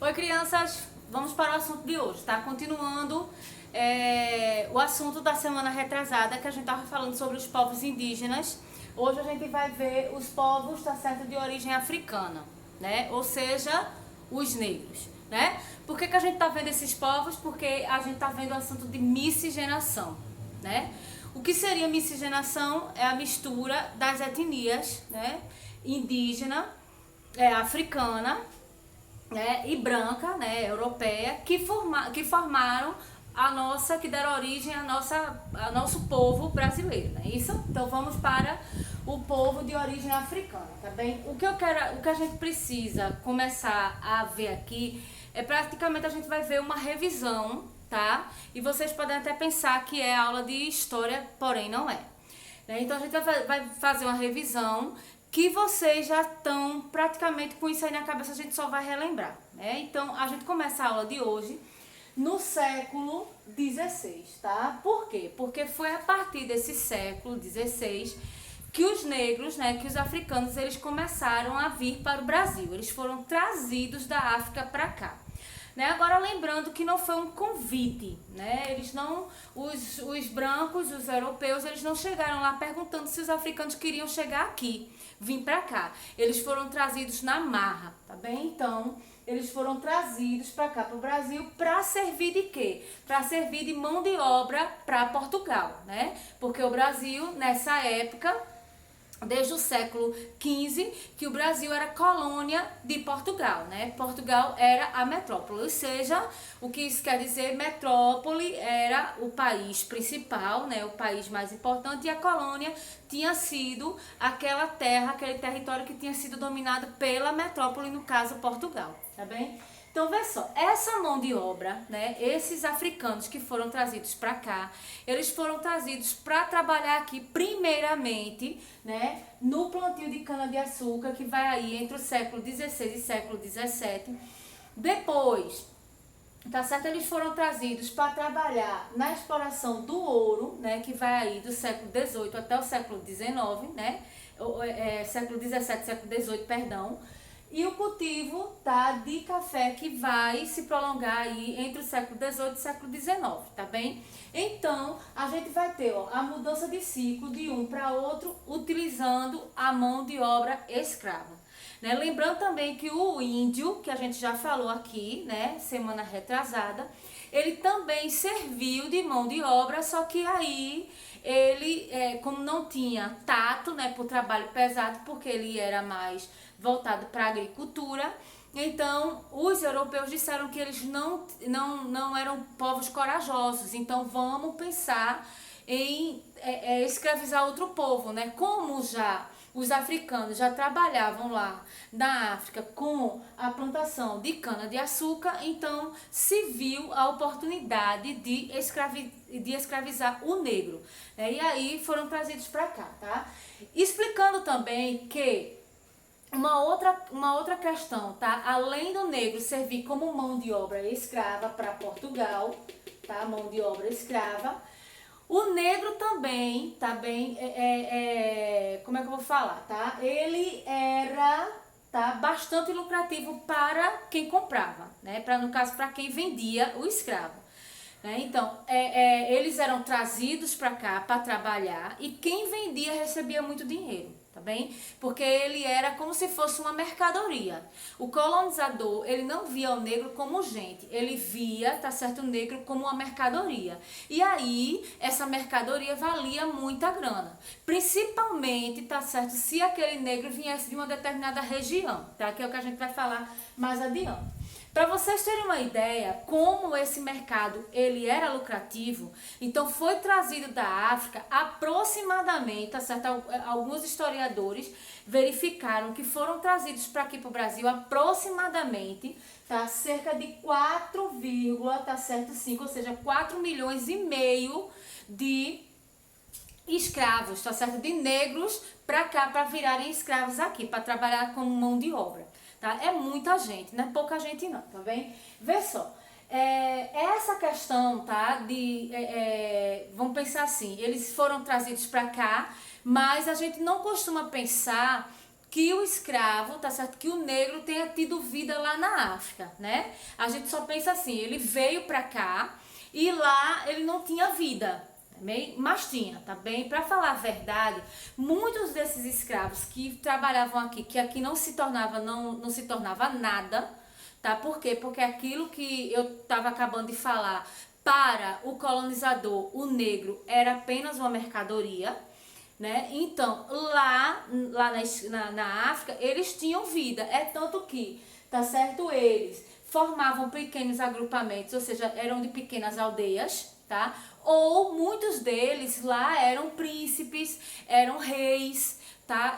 Oi, crianças, vamos para o assunto de hoje, tá? Continuando o assunto da semana retrasada, que a gente estava falando sobre os povos indígenas. Hoje a gente vai ver os povos, tá certo, de origem africana, né? Ou seja, os negros, né? Por que a gente tá vendo esses povos? Porque a gente tá vendo o assunto de miscigenação, né? O que seria miscigenação? É a mistura das etnias, né? Indígena, africana, né, e branca, né, europeia, que formaram que deram origem ao nosso povo brasileiro, não é isso? Então vamos para o povo de origem africana, tá bem? O que a gente precisa começar a ver aqui é praticamente a gente vai ver uma revisão, tá? E vocês podem até pensar que é aula de história, porém não é. Então a gente vai fazer uma revisão que vocês já estão praticamente com isso aí na cabeça, a gente só vai relembrar, né? Então a gente começa a aula de hoje no século XVI, tá? Por quê? Porque foi a partir desse século XVI que os negros, né, que os africanos, eles começaram a vir para o Brasil. Eles foram trazidos da África para cá. Né? Agora lembrando que não foi um convite, né? Eles não, os brancos, os europeus, eles não chegaram lá perguntando se os africanos queriam chegar aqui, vir para cá. Eles foram trazidos na marra, tá bem? Então, eles foram trazidos para cá, para o Brasil, para servir de quê? Para servir de mão de obra para Portugal, né? Porque o Brasil, nessa época, desde o século XV, que o Brasil era colônia de Portugal, né? Portugal era a metrópole, ou seja, o que isso quer dizer, metrópole era o país principal, né? O país mais importante, e a colônia tinha sido aquela terra, aquele território que tinha sido dominado pela metrópole, no caso Portugal, tá bem? Então, vê só, essa mão de obra, né, esses africanos que foram trazidos para cá, eles foram trazidos para trabalhar aqui primeiramente, né, no plantio de cana-de-açúcar, que vai aí entre o século XVI e século XVII. Depois, tá certo, eles foram trazidos para trabalhar na exploração do ouro, né, que vai aí do século XVIII até o século XIX, né, século XVII, século XVIII, perdão. E o cultivo, tá, de café, que vai se prolongar aí entre o século XVIII e o século XIX, tá bem? Então, a gente vai ter, ó, a mudança de ciclo de um para outro, utilizando a mão de obra escrava. Né? Lembrando também que o índio, que a gente já falou aqui, né, semana retrasada, ele também serviu de mão de obra, só que aí ele, como não tinha tato, né, por trabalho pesado, porque ele era mais voltado para a agricultura, então os europeus disseram que eles não eram povos corajosos, então vamos pensar em escravizar outro povo, né? Como já os africanos já trabalhavam lá na África com a plantação de cana-de-açúcar, então se viu a oportunidade de escravizar o negro, né? E aí foram trazidos para cá, tá? Explicando também que uma outra questão, tá? Além do negro servir como mão de obra escrava para Portugal, tá? Mão de obra escrava. O negro também, tá bem? Como é que eu vou falar, tá? Ele era, tá, bastante lucrativo para quem comprava, né? No caso, para quem vendia o escravo. Né? Então, eles eram trazidos para cá para trabalhar e quem vendia recebia muito dinheiro. Tá bem? Porque ele era como se fosse uma mercadoria. O colonizador, ele não via o negro como gente, ele via, tá certo, o negro como uma mercadoria. E aí, essa mercadoria valia muita grana. Principalmente, tá certo, se aquele negro viesse de uma determinada região, tá? Que é o que a gente vai falar mais adiante. Para vocês terem uma ideia como esse mercado ele era lucrativo, então foi trazido da África aproximadamente, tá certo? Alguns historiadores verificaram que foram trazidos para aqui para o Brasil aproximadamente, tá? Cerca de 4, tá certo? 5, ou seja, 4 milhões e meio de escravos, tá certo? De negros para cá, para virarem escravos aqui, para trabalhar como mão de obra. Tá? É muita gente, não é pouca gente não, tá bem? Vê só, essa questão, tá, vamos pensar assim, eles foram trazidos para cá, mas a gente não costuma pensar que o escravo, tá certo? Que o negro tenha tido vida lá na África, né? A gente só pensa assim, ele veio pra cá e lá ele não tinha vida, mas tinha, tá bem? Para falar a verdade, muitos desses escravos que trabalhavam aqui, que aqui não se tornava nada, tá? Por quê? Porque aquilo que eu estava acabando de falar, para o colonizador, o negro era apenas uma mercadoria, né? Então, lá na África, eles tinham vida. É tanto que, tá certo? Eles formavam pequenos agrupamentos, ou seja, eram de pequenas aldeias, tá? Ou muitos deles lá eram príncipes, eram reis, tá?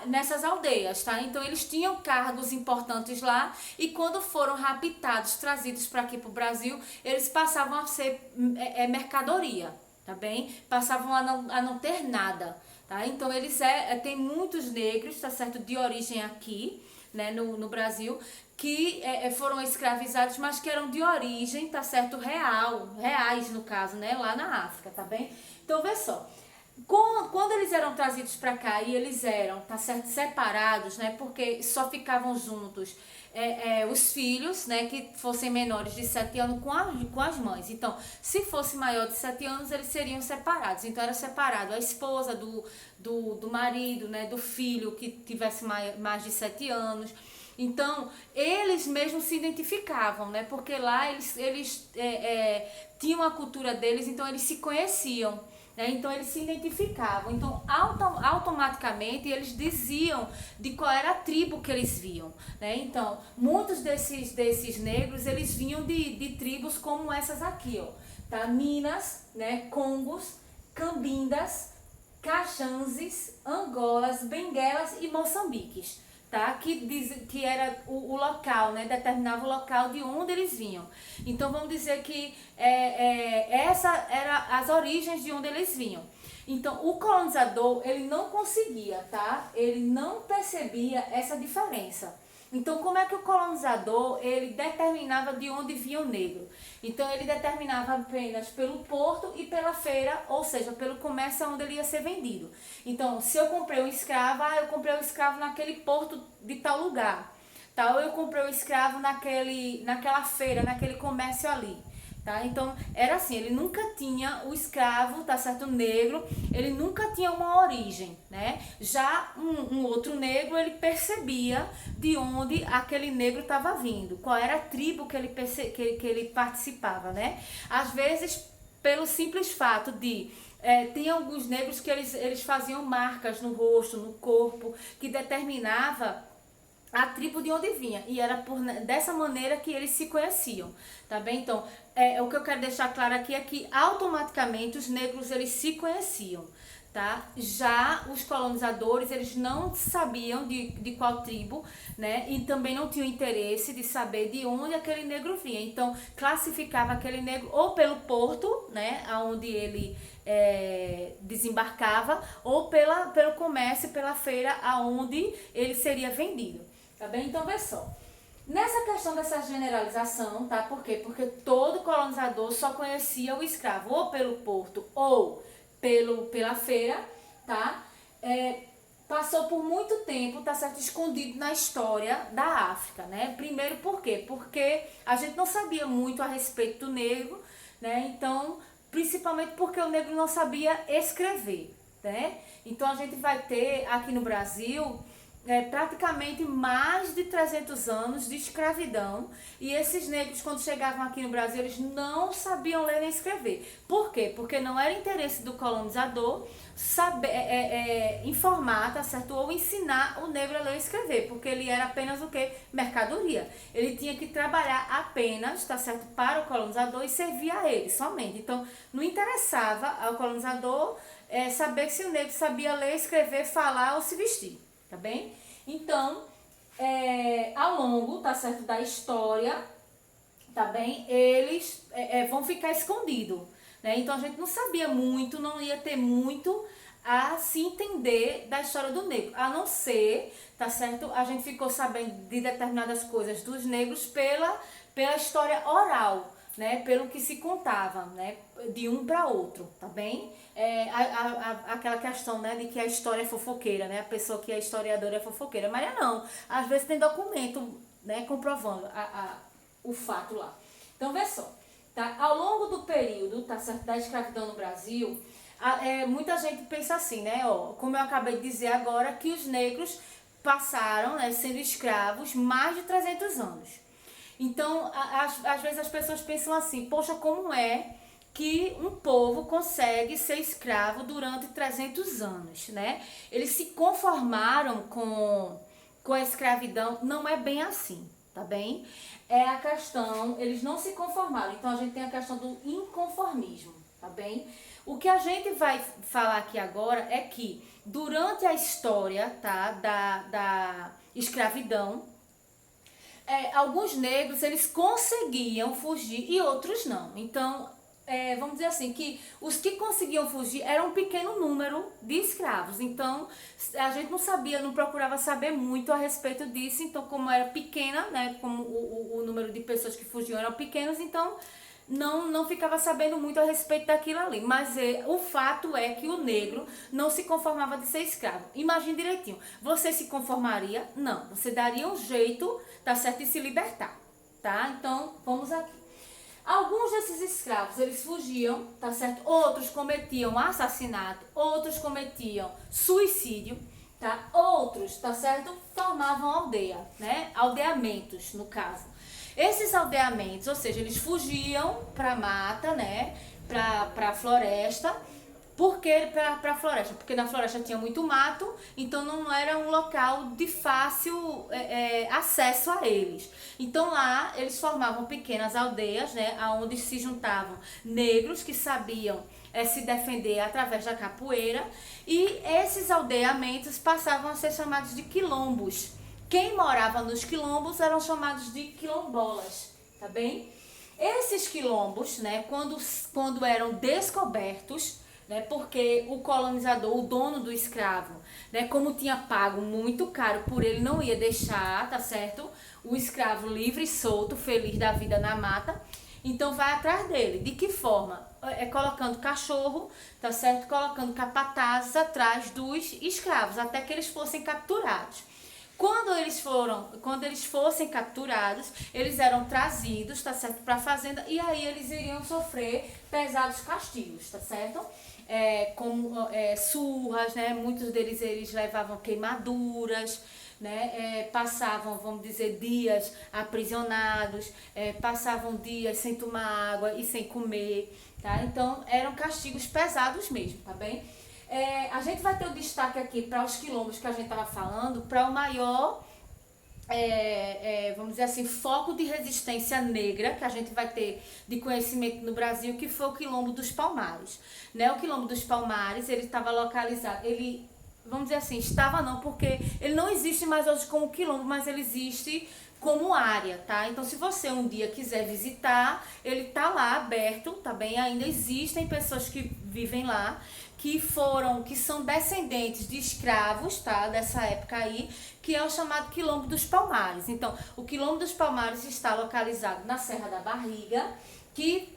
Nessas aldeias, tá? Então eles tinham cargos importantes lá e quando foram raptados, trazidos para aqui para o Brasil, eles passavam a ser mercadoria, tá bem? Passavam a não ter nada, tá? Então eles tem muitos negros, tá certo? De origem aqui, né? No Brasil, que foram escravizados, mas que eram de origem, tá certo? Reais no caso, né? Lá na África, tá bem? Então vê só. Quando eles eram trazidos para cá e eles eram, tá certo, separados, né, porque só ficavam juntos os filhos, né, que fossem menores de 7 anos com as mães. Então, se fosse maior de 7 anos, eles seriam separados. Então, era separado a esposa do marido, né, do filho que tivesse mais de 7 anos. Então, eles mesmos se identificavam, né, porque lá eles tinham a cultura deles, então eles se conheciam. Então eles se identificavam, então automaticamente eles diziam de qual era a tribo que eles viam, né? Então muitos desses negros eles vinham de tribos como essas aqui, ó, tá? Minas, né? Congos, Cambindas, Caxanzes, Angolas, Benguelas e Moçambiques, tá? Que era o local, né? Determinava o local de onde eles vinham. Então vamos dizer que essa era as origens de onde eles vinham. Então o colonizador ele não conseguia, tá? Ele não percebia essa diferença. Então como é que o colonizador ele determinava de onde vinha o negro? Então ele determinava apenas pelo porto e pela feira, ou seja, pelo comércio onde ele ia ser vendido. Então se eu comprei um escravo, eu comprei um escravo naquele porto de tal lugar, tá? Ou eu comprei um escravo naquela feira, naquele comércio ali. Tá? Então era assim, ele nunca tinha o escravo, tá certo, negro, ele nunca tinha uma origem, né? Já um outro negro, ele percebia de onde aquele negro estava vindo, qual era a tribo que ele participava, né? Às vezes, pelo simples fato de tem alguns negros que eles faziam marcas no rosto, no corpo, que determinava a tribo de onde vinha, e era dessa maneira que eles se conheciam, tá bem? Então, o que eu quero deixar claro aqui é que automaticamente os negros eles se conheciam, tá? Já os colonizadores, eles não sabiam de qual tribo, né? E também não tinham interesse de saber de onde aquele negro vinha. Então, classificava aquele negro ou pelo porto, né? Onde ele desembarcava, ou pelo comércio, pela feira aonde ele seria vendido. Tá bem? Então, vê só. Nessa questão dessa generalização, tá? Por quê? Porque todo colonizador só conhecia o escravo ou pelo porto ou pela feira, tá? Passou por muito tempo, tá certo, escondido na história da África, né? Primeiro, por quê? Porque a gente não sabia muito a respeito do negro, né? Então, principalmente porque o negro não sabia escrever, né? Então, a gente vai ter aqui no Brasil praticamente mais de 300 anos de escravidão, e esses negros quando chegavam aqui no Brasil eles não sabiam ler nem escrever. Por quê? Porque não era interesse do colonizador saber informar, tá certo, ou ensinar o negro a ler e escrever, porque ele era apenas o que? Mercadoria. Ele tinha que trabalhar apenas, tá certo, para o colonizador e servir a ele somente. Então não interessava ao colonizador saber se o negro sabia ler, escrever, falar ou se vestir. Tá bem? Então, ao longo, tá certo, da história, tá bem? Eles vão ficar escondidos, né? Então, a gente não sabia muito, não ia ter muito a se entender da história do negro. A não ser, tá certo? A gente ficou sabendo de determinadas coisas dos negros pela história oral, né, pelo que se contava, né, de um para outro, tá bem? Aquela questão, né, de que a história é fofoqueira, né, a pessoa que é historiadora é fofoqueira, mas não, às vezes tem documento, né, comprovando o fato lá. Então, vê só, tá? Ao longo do período, tá certo, da escravidão no Brasil, muita gente pensa assim, né, ó, como eu acabei de dizer agora, que os negros passaram, né, sendo escravos mais de 300 anos. Então, às vezes as pessoas pensam assim, poxa, como é que um povo consegue ser escravo durante 300 anos, né? Eles se conformaram com a escravidão, não é bem assim, tá bem? É a questão, eles não se conformaram, então a gente tem a questão do inconformismo, tá bem? O que a gente vai falar aqui agora é que durante a história, tá, da escravidão, alguns negros eles conseguiam fugir e outros não. Então, vamos dizer assim, que os que conseguiam fugir eram um pequeno número de escravos. Então, a gente não sabia, não procurava saber muito a respeito disso. Então, como era pequena, né, como o número de pessoas que fugiam eram pequenos, então não ficava sabendo muito a respeito daquilo ali. Mas o fato é que o negro não se conformava de ser escravo. Imagine direitinho, você se conformaria? Não, você daria um jeito, tá certo, de se libertar, tá? Então, vamos aqui. Alguns desses escravos, eles fugiam, tá certo? Outros cometiam assassinato, outros cometiam suicídio, tá? Outros, tá certo? Formavam aldeia, né? Aldeamentos, no caso. Esses aldeamentos, ou seja, eles fugiam para a mata, né, para a floresta. Por que para a floresta? Porque na floresta tinha muito mato, então não era um local de fácil acesso a eles. Então lá eles formavam pequenas aldeias, né, onde se juntavam negros que sabiam se defender através da capoeira, e esses aldeamentos passavam a ser chamados de quilombos. Quem morava nos quilombos eram chamados de quilombolas, tá bem? Esses quilombos, né, quando eram descobertos, né, porque o colonizador, o dono do escravo, né, como tinha pago muito caro por ele, não ia deixar, tá certo, o escravo livre, solto, feliz da vida na mata, então vai atrás dele. De que forma? Colocando cachorro, tá certo, colocando capatazes atrás dos escravos, até que eles fossem capturados. Quando eles fossem capturados, eles eram trazidos, tá certo, para a fazenda, e aí eles iriam sofrer pesados castigos, tá certo? Como surras, né? Muitos deles eles levavam queimaduras, né? Passavam, vamos dizer, dias aprisionados, passavam dias sem tomar água e sem comer, tá? Então eram castigos pesados mesmo, tá bem? A gente vai ter o destaque aqui para os quilombos que a gente estava falando, para o maior, vamos dizer assim, foco de resistência negra que a gente vai ter de conhecimento no Brasil, que foi o Quilombo dos Palmares. Né? O Quilombo dos Palmares, ele estava localizado, vamos dizer assim, estava não, porque ele não existe mais hoje como quilombo, mas ele existe como área, tá? Então, se você um dia quiser visitar, ele tá lá aberto, tá bem? Ainda existem pessoas que vivem lá, que são descendentes de escravos, tá? Dessa época aí, que é o chamado Quilombo dos Palmares. Então, o Quilombo dos Palmares está localizado na Serra da Barriga, que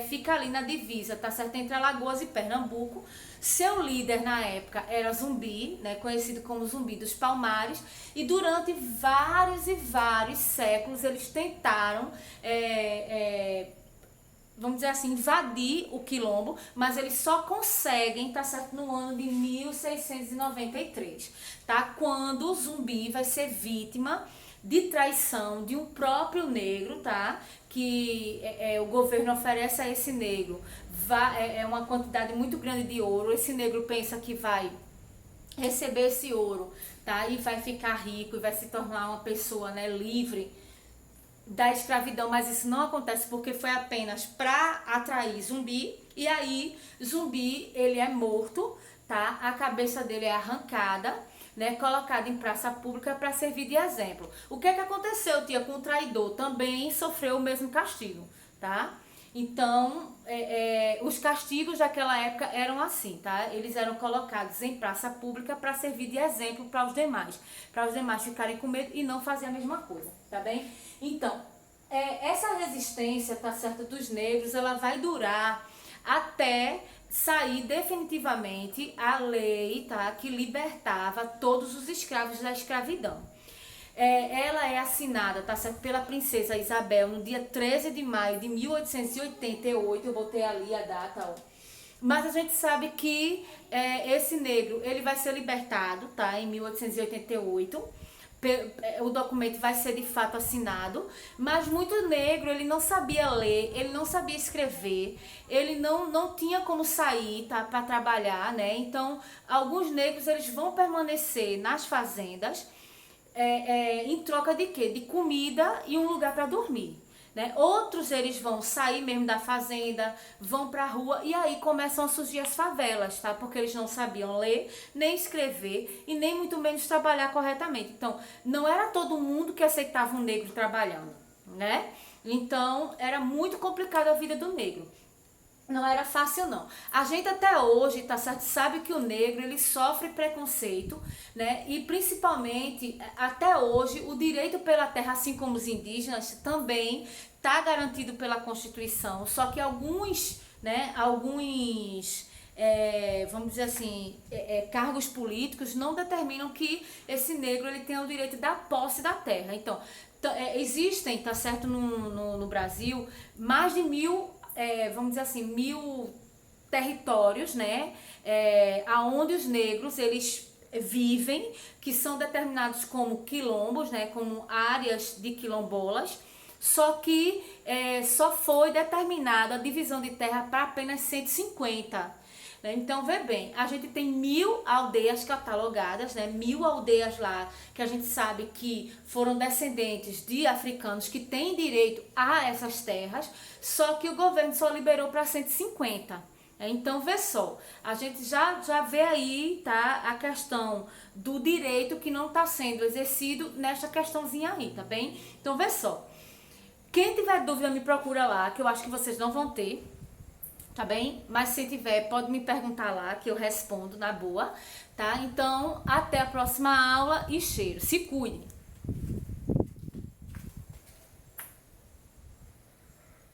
fica ali na divisa, tá certo? Entre Alagoas e Pernambuco. Seu líder na época era Zumbi, né, conhecido como Zumbi dos Palmares, e durante vários e vários séculos eles tentaram, vamos dizer assim, invadir o quilombo, mas eles só conseguem, tá certo, no ano de 1693, tá? Quando o Zumbi vai ser vítima de traição de um próprio negro, tá? Que o governo oferece a esse negro uma quantidade muito grande de ouro. Esse negro pensa que vai receber esse ouro, tá? E vai ficar rico e vai se tornar uma pessoa, né, livre da escravidão, mas isso não acontece porque foi apenas para atrair Zumbi. E aí Zumbi, ele é morto, tá? A cabeça dele é arrancada, né, colocada em praça pública para servir de exemplo. O que aconteceu, tia, com o traidor? Também sofreu o mesmo castigo, tá? Então, os castigos daquela época eram assim, tá? Eles eram colocados em praça pública para servir de exemplo para os demais ficarem com medo e não fazer a mesma coisa, tá bem? Então, essa resistência, tá certo, dos negros, ela vai durar até sair definitivamente a lei, tá, que libertava todos os escravos da escravidão. Ela é assinada, tá certo, pela princesa Isabel no dia 13 de maio de 1888, eu botei ali a data, ó. Mas a gente sabe que esse negro, ele vai ser libertado, tá, em 1888. O documento vai ser de fato assinado, mas muito negro, ele não sabia ler, ele não sabia escrever, ele não tinha como sair, tá, para trabalhar, né? Então, alguns negros, eles vão permanecer nas fazendas, em troca de quê? De comida e um lugar para dormir. Né? Outros, eles vão sair mesmo da fazenda, vão para a rua, e aí começam a surgir as favelas, tá? Porque eles não sabiam ler, nem escrever e nem muito menos trabalhar corretamente. Então, não era todo mundo que aceitava um negro trabalhando, né? Então, era muito complicada a vida do negro. Não era fácil, não. A gente até hoje, tá certo, sabe que o negro, ele sofre preconceito, né? E principalmente, até hoje, o direito pela terra, assim como os indígenas, também está garantido pela Constituição. Só que alguns, né, vamos dizer assim, cargos políticos não determinam que esse negro, ele tenha o direito da posse da terra. Então, existem, tá certo, no Brasil, mais de vamos dizer assim, 1000 territórios, né, aonde os negros, eles vivem, que são determinados como quilombos, né, como áreas de quilombolas, só que só foi determinada a divisão de terra para apenas 150. Né? Então, vê bem, a gente tem 1000 aldeias catalogadas, né? 1000 aldeias lá que a gente sabe que foram descendentes de africanos que têm direito a essas terras, só que o governo só liberou para 150. Então, vê só, a gente já vê aí, tá, a questão do direito que não está sendo exercido nessa questãozinha aí, tá bem? Então, vê só, quem tiver dúvida me procura lá, que eu acho que vocês não vão ter, tá bem? Mas se tiver, pode me perguntar lá, que eu respondo na boa, tá? Então, até a próxima aula e cheiro. Se cuide!